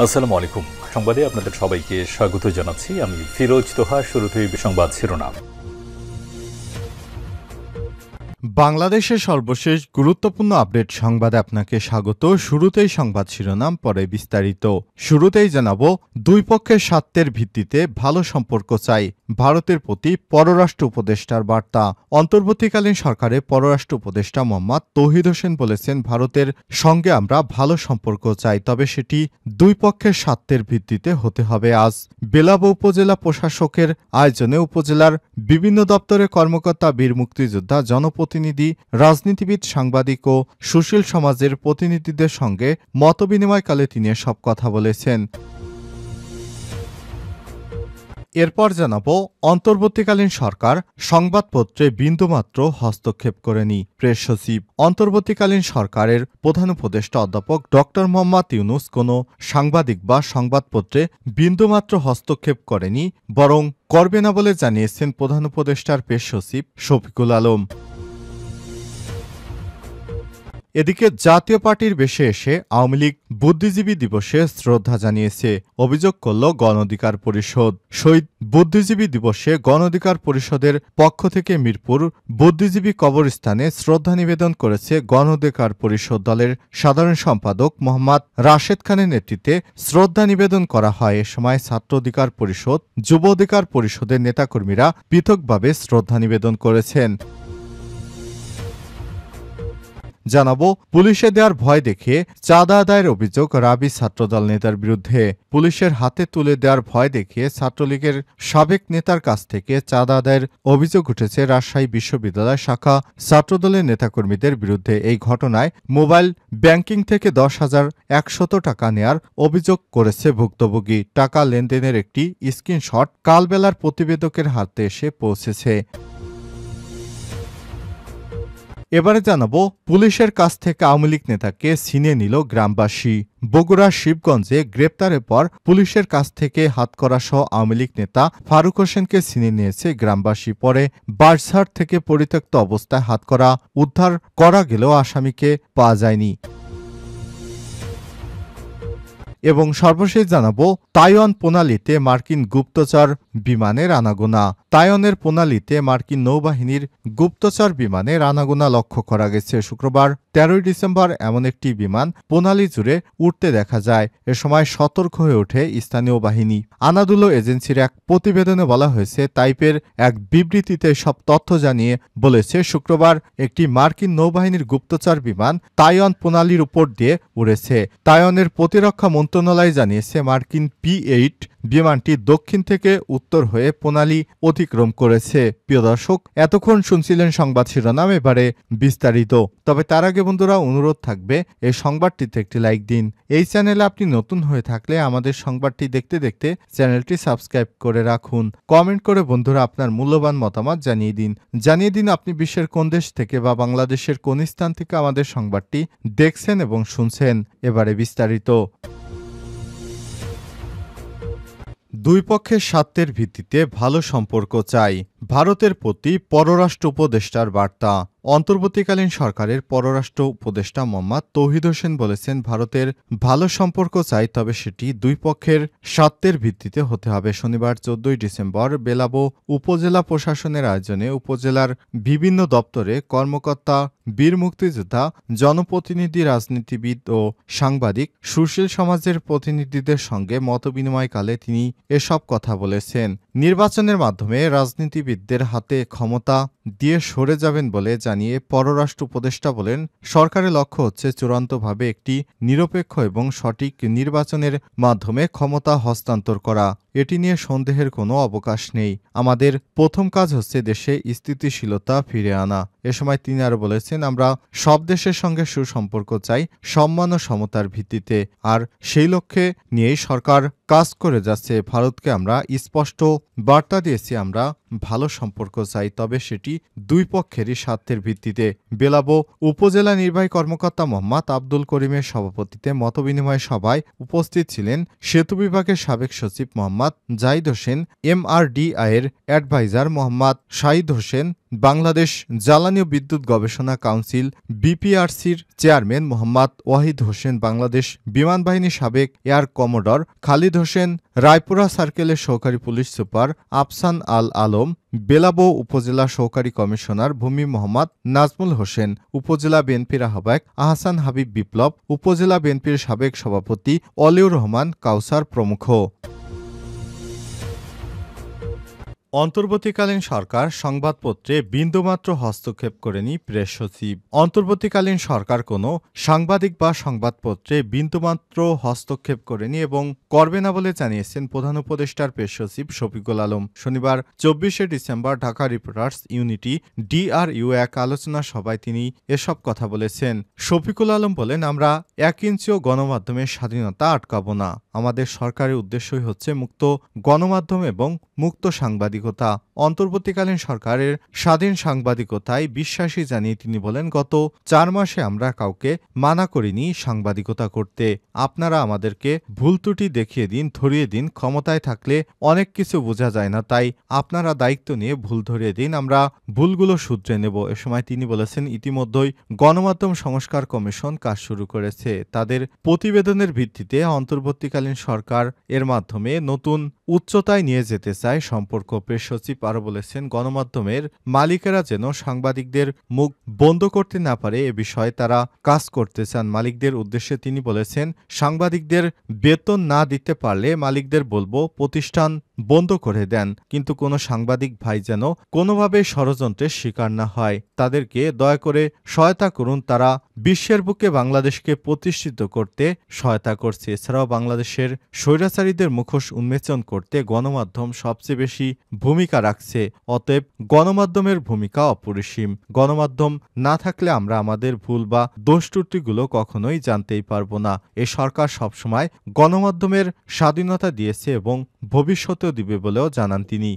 আসসালামু আলাইকুম। সংবাদে আপনাদের সবাইকে স্বাগত জানাচ্ছি। আমি ফিরোজ তোহা। শুরুতেই সংবাদ শিরোনাম। বাংলাদেশের সর্বশেষ গুরুত্বপূর্ণ আপডেট সংবাদে আপনাকে স্বাগত। শুরুতেই সংবাদ শিরোনাম, পরে বিস্তারিত। শুরুতেই জানাবো, দুই পক্ষের স্বার্থের ভিত্তিতে ভালো সম্পর্ক চাই, ভারতের প্রতি পররাষ্ট্র উপদেষ্টার বার্তা। অন্তর্বর্তীকালীন সরকারের পররাষ্ট্র উপদেষ্টা মোহাম্মদ তৌহিদ হোসেন বলেছেন, ভারতের সঙ্গে আমরা ভালো সম্পর্ক চাই, তবে সেটি দুই পক্ষের স্বার্থের ভিত্তিতে হতে হবে। আজ বেলাব উপজেলা প্রশাসকের আয়োজনে উপজেলার বিভিন্ন দপ্তরের কর্মকর্তা, বীর মুক্তিযোদ্ধা, জনপ্রতিনিধি, রাজনীতিবিদ, সাংবাদিক ও সুশীল সমাজের প্রতিনিধিদের সঙ্গে মতবিনিময়কালে তিনি সব কথা বলেছেন। এরপর জানাবো, অন্তর্বর্তীকালীন সরকার সংবাদপত্রে বিন্দুমাত্র হস্তক্ষেপ করেনি। প্রেস সচিব। অন্তর্বর্তীকালীন সরকারের প্রধান উপদেষ্টা অধ্যাপক ডক্টর মোহাম্মদ ইউনূস কোনো সাংবাদিক বা সংবাদপত্রে বিন্দুমাত্র হস্তক্ষেপ করেনি, বরং করবে না বলে জানিয়েছেন প্রধান উপদেষ্টার প্রেস সচিব শফিকুল আলম। এদিকে জাতীয় পার্টির বেশে এসে আওয়ামী লীগ বুদ্ধিজীবী দিবসে শ্রদ্ধা জানিয়েছে, অভিযোগ করল গণ অধিকার পরিষদ। শহীদ বুদ্ধিজীবী দিবসে গণ অধিকার পরিষদের পক্ষ থেকে মিরপুর বুদ্ধিজীবী কবরস্থানে শ্রদ্ধা নিবেদন করেছে গণ অধিকার পরিষদ দলের সাধারণ সম্পাদক মোহাম্মদ রাশেদ খানের নেতৃত্বে শ্রদ্ধা নিবেদন করা হয়। এ সময় ছাত্র অধিকার পরিষদ, যুব অধিকার পরিষদের নেতাকর্মীরা পৃথকভাবে শ্রদ্ধা নিবেদন করেছেন। জানাবো, পুলিশে দেওয়ার ভয় দেখে চাঁদা আদায়ের অভিযোগ রাবি ছাত্রদল নেতার বিরুদ্ধে। পুলিশের হাতে তুলে দেওয়ার ভয় দেখিয়ে ছাত্রলীগের সাবেক নেতার কাছ থেকে চাঁদা আদায়ের অভিযোগ উঠেছে রাজশাহী বিশ্ববিদ্যালয় শাখা ছাত্রদলের নেতাকর্মীদের বিরুদ্ধে। এই ঘটনায় মোবাইল ব্যাংকিং থেকে 10,100 টাকা নেয়ার অভিযোগ করেছে ভুক্তভোগী। টাকা লেনদেনের একটি স্ক্রিনশট কালবেলার প্রতিবেদকের হাতে এসে পৌঁছেছে। এবারে জানাবো, পুলিশের কাছ থেকে আওয়ামী লীগ নেতাকে ছিনিয়ে নিল গ্রামবাসী। বগুড়ার শিবগঞ্জে গ্রেপ্তারের পর পুলিশের কাছ থেকে হাতকড়া সহ আওয়ামী লীগ নেতা ফারুক হোসেনকে ছিনিয়ে নিয়েছে গ্রামবাসী। পরে বার্সার থেকে পরিত্যক্ত অবস্থায় হাতকড়া উদ্ধার করা গেলেও আসামিকে পাওয়া যায়নি। এবং সর্বশেষ জানাবো, তাইওয়ান প্রণালীতে মার্কিন গুপ্তচর বিমানের আনাগোনা। তাইওয়ানের প্রণালীতে মার্কিন নৌবাহিনীর গুপ্তচর বিমানের আনাগোনা লক্ষ্য করা গেছে। শুক্রবার 13 ডিসেম্বর এমন একটি বিমান প্রণালী জুড়ে উঠতে দেখা যায়। এ সময় সতর্ক হয়ে ওঠে স্থানীয় বাহিনী। আনাদুলো এজেন্সির এক প্রতিবেদনে বলা হয়েছে, তাইপের এক বিবৃতিতে সব তথ্য জানিয়ে বলেছে, শুক্রবার একটি মার্কিন নৌবাহিনীর গুপ্তচর বিমান তাইওয়ান প্রণালীর উপর দিয়ে উড়েছে। তাইওয়ানের প্রতিরক্ষা মন্ত্রণালয় জানিয়েছে, মার্কিন P-8 বিমানটি দক্ষিণ থেকে উত্তর হয়ে প্রণালী অতিক্রম করেছে। প্রিয় দর্শক, এতক্ষণ শুনছিলেন সংবাদ শিরোনাম, এবারে বিস্তারিত। তবে তার আগে বন্ধুরা, অনুরোধ থাকবে এই সংবাদটিতে একটি লাইক দিন। এই চ্যানেলে আপনি নতুন হয়ে থাকলে আমাদের সংবাদটি দেখতে দেখতে চ্যানেলটি সাবস্ক্রাইব করে রাখুন। কমেন্ট করে বন্ধুরা আপনার মূল্যবান মতামত জানিয়ে দিন আপনি বিশ্বের কোন দেশ থেকে বা বাংলাদেশের কোন স্থান থেকে আমাদের সংবাদটি দেখছেন এবং শুনছেন। এবারে বিস্তারিত। দুই পক্ষের স্বার্থের ভিত্তিতে ভালো সম্পর্ক চাই, ভারতের প্রতি পররাষ্ট্র উপদেষ্টার বার্তা। অন্তর্বর্তীকালীন সরকারের পররাষ্ট্র উপদেষ্টা মোহাম্মদ তৌহিদ হোসেন বলেছেন, ভারতের ভালো সম্পর্ক চাই, তবে সেটি দুই পক্ষের স্বার্থের ভিত্তিতে হতে হবে। শনিবার 14 ডিসেম্বর বেলাবো উপজেলা প্রশাসনের আয়োজনে উপজেলার বিভিন্ন দপ্তরে কর্মকর্তা, বীর মুক্তিযোদ্ধা, জনপ্রতিনিধি, রাজনীতিবিদ ও সাংবাদিক, সুশীল সমাজের প্রতিনিধিদের সঙ্গে মতবিনিময়কালে তিনি এসব কথা বলেছেন। নির্বাচনের মাধ্যমে রাজনীতিবিদদের হাতে ক্ষমতা দিয়ে সরে যাবেন বলে জানিয়ে পররাষ্ট্র উপদেষ্টা বলেন, সরকারের লক্ষ্য হচ্ছে চূড়ান্তভাবে একটি নিরপেক্ষ এবং সঠিক নির্বাচনের মাধ্যমে ক্ষমতা হস্তান্তর করা। এটি নিয়ে সন্দেহের কোনো অবকাশ নেই। আমাদের প্রথম কাজ হচ্ছে দেশে স্থিতিশীলতা ফিরে আনা। এ সময় তিনি আরও বলেছেন, আমরা সব দেশের সঙ্গে সুসম্পর্ক চাই, সম্মান ও সমতার ভিত্তিতে, আর সেই লক্ষ্যে নিয়েই সরকার কাজ করে যাচ্ছে। ভারতকে আমরা স্পষ্ট বার্তা দিয়েছি, আমরা ভালো সম্পর্ক চাই, তবে সেটি দুই পক্ষেরই স্বার্থের ভিত্তিতে। বেলাবো উপজেলা নির্বাহী কর্মকর্তা মোহাম্মদ আব্দুল করিমের সভাপতিত্বে মতবিনিময় সভায় উপস্থিত ছিলেন সেতু বিভাগের সাবেক সচিব মোহাম্মদ জাহিদ হোসেন, MRDI এর অ্যাডভাইজার মোহাম্মদ শাহিদ হোসেন, বাংলাদেশ জ্বালানি ও বিদ্যুৎ গবেষণা কাউন্সিল বিপিআরসির চেয়ারম্যান মোহাম্মদ ওয়াহিদ হোসেন, বাংলাদেশ বিমান বাহিনীর সাবেক এয়ার কমোডর খালিদ হোসেন, রায়পুরা সার্কেলের সহকারী পুলিশ সুপার আফসান আল আলম, বেলাবো উপজেলা সহকারী কমিশনার ভূমি মোহাম্মদ নাজমুল হোসেন, উপজেলা বিএনপির আহ্বায়ক আহসান হাবিব বিপ্লব, উপজেলা বিএনপির সাবেক সভাপতি অলিউর রহমান কাউসার প্রমুখ। অন্তর্বর্তীকালীন সরকার সংবাদপত্রে বিন্দুমাত্র হস্তক্ষেপ করেনি প্রেস সচিব। অন্তর্বর্তীকালীন সরকার কোনো সাংবাদিক বা সংবাদপত্রে বিন্দুমাত্র হস্তক্ষেপ করেনি এবং করবে না বলে জানিয়েছেন প্রধান উপদেষ্টার প্রেস সচিব শফিকুল আলম। শনিবার 24শে December Dhaka reporters unity DRU এক আলোচনা সভায় তিনি এসব কথা বলেছেন। শফিকুল আলম বলেন, আমরা 1 ইঞ্চিও গণমাধ্যমের স্বাধীনতা আটকাবো না। আমাদের সরকারের উদ্দেশ্যই হচ্ছে মুক্ত গণমাধ্যম এবং মুক্ত সাংবাদিকতা। অন্তর্বর্তীকালীন সরকারের স্বাধীন সাংবাদিকতায় বিশ্বাসী জানিয়ে তিনি বলেন, গত 4 মাসে আমরা কাউকে মানা করিনি সাংবাদিকতা করতে। আপনারা আমাদেরকে ভুল ত্রুটি দেখিয়ে দিন, ধরিয়ে দিন। ক্ষমতায় থাকলে অনেক কিছু বোঝা যায় না, তাই আপনারা দায়িত্ব নিয়ে ভুল ধরিয়ে দিন, আমরা ভুলগুলো শুধরে নেব। এ সময় তিনি বলেছেন, ইতিমধ্যেই গণমাধ্যম সংস্কার কমিশন কাজ শুরু করেছে। তাদের প্রতিবেদনের ভিত্তিতে অন্তর্বর্তীকালীন সরকার এর মাধ্যমে নতুন উচ্চতায় নিয়ে যেতে চায় সম্পর্ক। প্রেস সচিব আরও বলেছেন, গণমাধ্যমের মালিকেরা যেন সাংবাদিকদের মুখ বন্ধ করতে না পারে এ বিষয়ে তারা কাজ করতে চান। মালিকদের উদ্দেশ্যে তিনি বলেছেন, সাংবাদিকদের বেতন না দিতে পারলে মালিকদের বলবো প্রতিষ্ঠান বন্ধ করে দেন, কিন্তু কোনো সাংবাদিক ভাই যেন কোনোভাবে ষড়যন্ত্রের শিকার না হয়। তাদেরকে দয়া করে সহায়তা করুন। তারা বিশ্বের বুকে বাংলাদেশকে প্রতিষ্ঠিত করতে সহায়তা করছে। এছাড়াও বাংলাদেশের স্বৈরাচারীদের মুখোশ উন্মোচন করতে গণমাধ্যম সবচেয়ে বেশি ভূমিকা রাখছে। অতএব গণমাধ্যমের ভূমিকা অপরিসীম। গণমাধ্যম না থাকলে আমরা আমাদের ভুল বা দোষ ত্রুটিগুলো কখনোই জানতেই পারবো না। এ সরকার সবসময় গণমাধ্যমের স্বাধীনতা দিয়েছে এবং ভবিষ্যতেও দিবে বলেও জানান তিনি।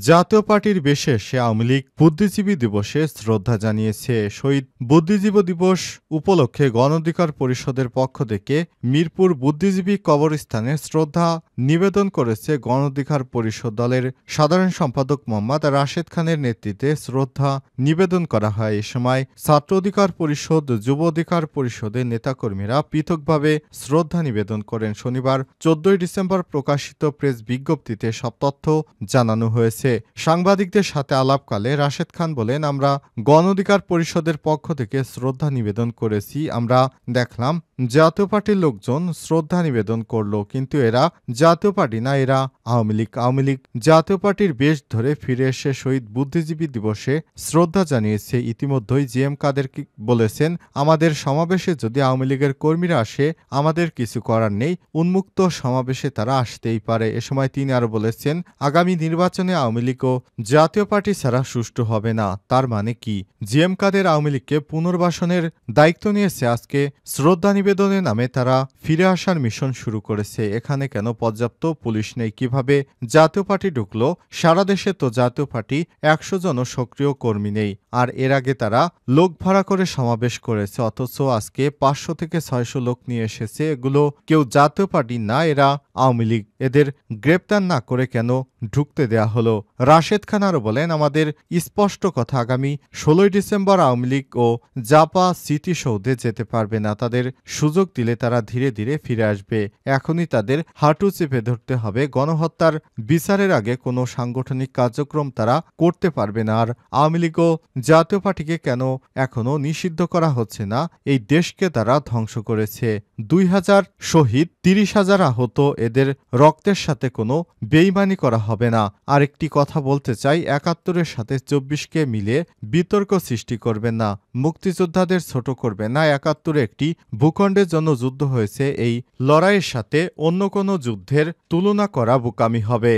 জাতীয় পার্টির বিশেষে আওয়ামী লীগ বুদ্ধিজীবী দিবসে শ্রদ্ধা জানিয়েছে। শহীদ বুদ্ধিজীবী দিবস উপলক্ষে গণ অধিকার পরিষদের পক্ষ থেকে মিরপুর বুদ্ধিজীবী কবরস্থানে শ্রদ্ধা নিবেদন করেছে গণ অধিকার পরিষদ দলের সাধারণ সম্পাদক মোহাম্মদ রাশেদ খানের নেতৃত্বে শ্রদ্ধা নিবেদন করা হয়। এ সময় ছাত্র অধিকার পরিষদ, যুব অধিকার পরিষদের নেতাকর্মীরা পৃথকভাবে শ্রদ্ধা নিবেদন করেন। শনিবার 14 ডিসেম্বর প্রকাশিত প্রেস বিজ্ঞপ্তিতে সব তথ্য জানানো হয়েছে। সাংবাদিকদের সাথে আলাপকালে রাশেদ খান বলেন, আমরা গণ অধিকার পরিষদের পক্ষ থেকে শ্রদ্ধা নিবেদন করেছি। আমরা দেখলাম জাতীয় পার্টির লোকজন শ্রদ্ধা নিবেদন করলো, কিন্তু এরা জাতীয় পার্টি না, এরা আওয়ামী লীগ। আওয়ামী লীগ জাতীয় পার্টির বেশ ধরে ফিরে এসে শহীদ বুদ্ধিজীবী দিবসে শ্রদ্ধা জানিয়েছে। ইতিমধ্যেই GM কাদের বলেছেন, আমাদের সমাবেশে যদি আওয়ামী লীগের কর্মীরা আসে আমাদের কিছু করার নেই, উন্মুক্ত সমাবেশে তারা আসতেই পারে। এ সময় তিনি আরো বলেছেন, আগামী নির্বাচনে আওয়ামী লীগ ও জাতীয় পার্টি ছাড়া সুষ্ঠু হবে না। তার মানে কি? GM কাদের আওয়ামী লীগকে পুনর্বাসনের দায়িত্ব নিয়েছে। আজকে শ্রদ্ধা নিবেদনের নামে তারা ফিরে আসার মিশন শুরু করেছে। এখানে কেন পর্যাপ্ত পুলিশ নেই? কিভাবে জাতীয় পার্টি ঢুকলো? সারা দেশে তো জাতীয় পার্টি 100 জন সক্রিয় কর্মী নেই। আর এর আগে তারা লোক ভাড়া করে সমাবেশ করেছে, অথচ আজকে 500 থেকে 600 লোক নিয়ে এসেছে। এগুলো কেউ জাতীয় পার্টি না, এরা আওয়ামী লীগ। এদের গ্রেপ্তার না করে কেন ঢুকতে দেয়া হলো? রাশেদ খান আরও বলেন, আমাদের স্পষ্ট কথা, আগামী 16 ডিসেম্বর আওয়ামী লীগ ও জাপা স্মৃতিসৌধে যেতে পারবে না। তাদের সুযোগ দিলে তারা ধীরে ধীরে ফিরে আসবে। এখনই তাদের হাঁটু চেপে ধরতে হবে। গণহত্যার বিচারের আগে কোনো সাংগঠনিক কার্যক্রম তারা করতে পারবে না। আর আওয়ামী লীগ ও জাতীয় পার্টিকে কেন এখনো নিষিদ্ধ করা হচ্ছে না? এই দেশকে তারা ধ্বংস করেছে। 2000 শহীদ, 30,000 আহত, এদের রক্তের সাথে কোনো বেইমানি করা হবে না। আরেকটি কথা বলতে চাই, 71-এর সাথে 24-কে মিলে বিতর্ক সৃষ্টি করবেন না, মুক্তিযোদ্ধাদের ছোট করবেন না। 71 একটি ভূখণ্ডের জন্য যুদ্ধ হয়েছে। এই লড়াইয়ের সাথে অন্য কোনো যুদ্ধের তুলনা করা বোকামি হবে।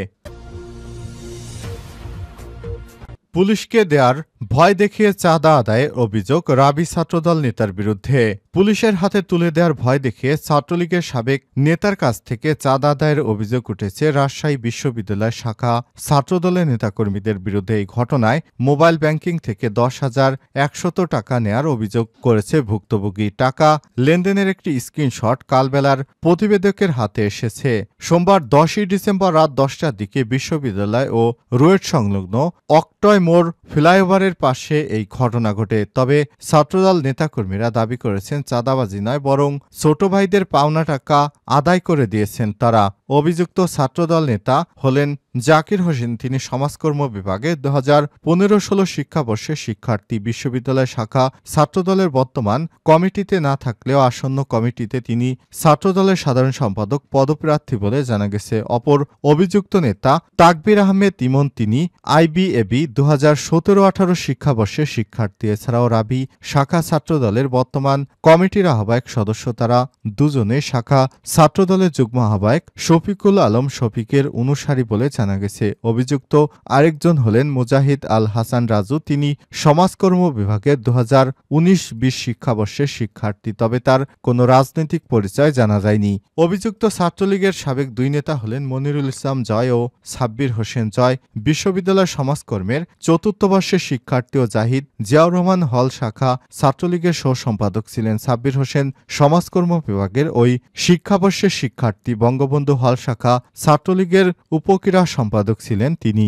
পুলিশকে দেয়ার ভয় দেখিয়ে চাঁদা আদায়ের অভিযোগ রাবি ছাত্রদল নেতার বিরুদ্ধে। পুলিশের হাতে তুলে দেওয়ার ভয় দেখিয়ে ছাত্রলীগের সাবেক নেতার কাছ থেকে চাঁদা আদায়ের অভিযোগ উঠেছে রাজশাহী বিশ্ববিদ্যালয় শাখা ছাত্রদলের নেতাকর্মীদের বিরুদ্ধে। এই ঘটনায় মোবাইল ব্যাংকিং থেকে 10,100 টাকা নেয়ার অভিযোগ করেছে ভুক্তভোগী। টাকা লেনদেনের একটি স্ক্রিনশট কালবেলার প্রতিবেদকের হাতে এসেছে। সোমবার 10ই ডিসেম্বর রাত 10টার দিকে বিশ্ববিদ্যালয় ও রুয়েট সংলগ্ন অক্টয় মোড় ফ্লাইওভারের পাশে এই ঘটনা ঘটে। তবে ছাত্রদল নেতাকর্মীরা দাবি করেছেন চাঁদাবাজি নয়, বরং ছোট ভাইদের পাওনা টাকা আদায় করে দিয়েছেন তারা। অভিযুক্ত ছাত্রদল নেতা হলেন জাকির হোসেন। তিনি সমাজকর্ম বিভাগে 2015-16 শিক্ষাবর্ষের শিক্ষার্থী। বিশ্ববিদ্যালয় শাখা ছাত্রদলের বর্তমান কমিটিতে না থাকলেও আসন্ন কমিটিতে তিনি ছাত্রদলের সাধারণ সম্পাদক পদপ্রার্থী বলে জানা গেছে। অপর অভিযুক্ত নেতা তাকবির আহমেদ ইমন, তিনি IBAB 2017-18 শিক্ষাবর্ষের শিক্ষার্থী। এছাড়াও রাবি শাখা ছাত্রদলের বর্তমান কমিটির আহ্বায়ক সদস্য। তারা দুজনে শাখা ছাত্রদলের যুগ্ম আহ্বায়ক শফিকুল আলম শফিকের অনুসারী বলে জানা গেছে। অভিযুক্ত আরেকজন হলেন মুজাহিদ আল হাসান রাজু। তিনি সমাজকর্ম বিভাগের 2019-20 শিক্ষাবর্ষের শিক্ষার্থী, তবে তার কোনো রাজনৈতিক পরিচয় জানা যায়নি। অভিযুক্ত ছাত্রলীগের সাবেক দুই নেতা হলেন মনিরুল ইসলাম জয় ও সাব্বির হোসেন জয় বিশ্ববিদ্যালয় সমাজকর্মের 4th বর্ষের শিক্ষার্থী ও জাহিদ জিয়াউর রহমান হল শাখা ছাত্রলীগের সহ সম্পাদক ছিলেন। সাব্বির হোসেন সমাজকর্ম বিভাগের ওই শিক্ষাবর্ষের শিক্ষার্থী। বঙ্গবন্ধু হল শাখা ছাত্রলীগের উপক্রীড়া সম্পাদক ছিলেন তিনি।